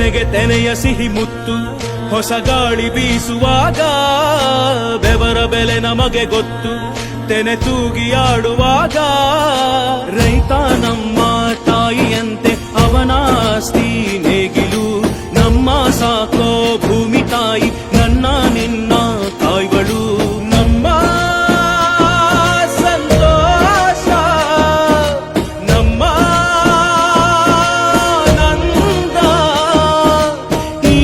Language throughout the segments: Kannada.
ತೆನೆಗೆ ತೆನೆಯ ಸಿಹಿ ಮುತ್ತು ಹೊಸ ಗಾಳಿ ಬೀಸುವಾಗ ಬೆವರ ಬೆಲೆ ನಮಗೆ ಗೊತ್ತು ತೆನೆ ತೂಗಿ ಆಡುವಾಗ ರೈತ ನಮ್ಮ ತಾಯಿಯಂತೆ ಅವನಾಸ್ತಿ ನೇಗಿಲು ನಮ್ಮ ಸಾಕೋ ಭೂಮಿ ತಾಯಿ ನನ್ನ ನಿನ್ನ ತಾಯ್ಗಳು ನಮ್ಮ ಸಂತೋಷ ನಮ್ಮ ನಂದ ಈ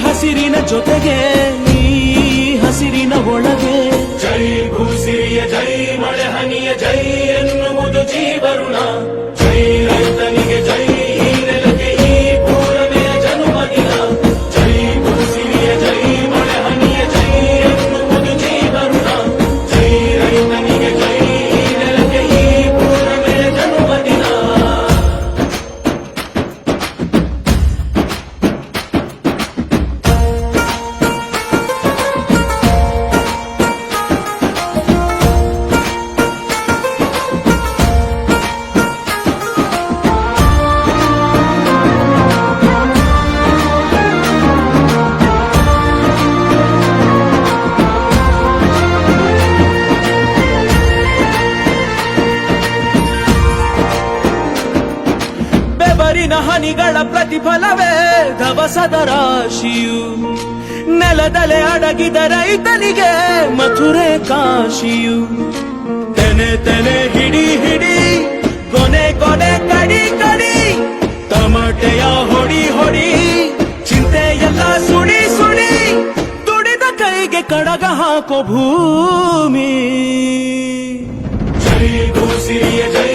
ಹಸಿರಿನ ಜೊತೆಗೆ ಈ ಹಸಿರಿನ ಒಳಗೆ ಜೈ ಭೂಸಿರಿಯ ಜೈ ಮಳೆ ಹನಿಯ ಜೈ ಎನ್ನುವುದು ಜೀವರುಣ ಜೈ ರೈತನಿಗೆ ಜೈ ಈ ನೆಲಕ್ಕೆ ಈ ಪೂರನೆಯ ಜನ್ಮದಿನ ಜೈ ಭೂಸಿರಿಯ ಜೈ ಮಳೆ ಹನಿಯ ಜೈ ಎನ್ನುವುದು ಜೀವರುಣ ಜೈ ರೈತನಿಗೆ ಜೈ ಈ ನೆಲಕ್ಕೆ ಈ ಪೂರನೆಯ ಜನ್ಮದಿನ ಬೆವರಿನ ಹನಿಗಳ ಪ್ರತಿಫಲವೇ ಧವಸದ ರಾಶಿಯು ನೆಲದಲೆ ಅಡಗಿದ ರೈತನಿಗೆ ಮಥುರೆ ಕಾಶಿಯು ತೆನೆ ತೆನೆ ಹಿಡಿ ಹಿಡಿ ಕೊನೆ ಕೊನೆ ಕಡಿ ಕಡಿ ತಮಟೆಯ ಹೊಡಿ ಹೊಡಿ ಚಿಂತೆಯೆಲ್ಲ ಸುಡಿ ಸುಡಿ ದುಡಿದ ಕೈಗೆ ಕಡಗ ಹಾಕೋ ಭೂಮಿ ಜೈ ಭೂಸಿರಿಯ ಜೈ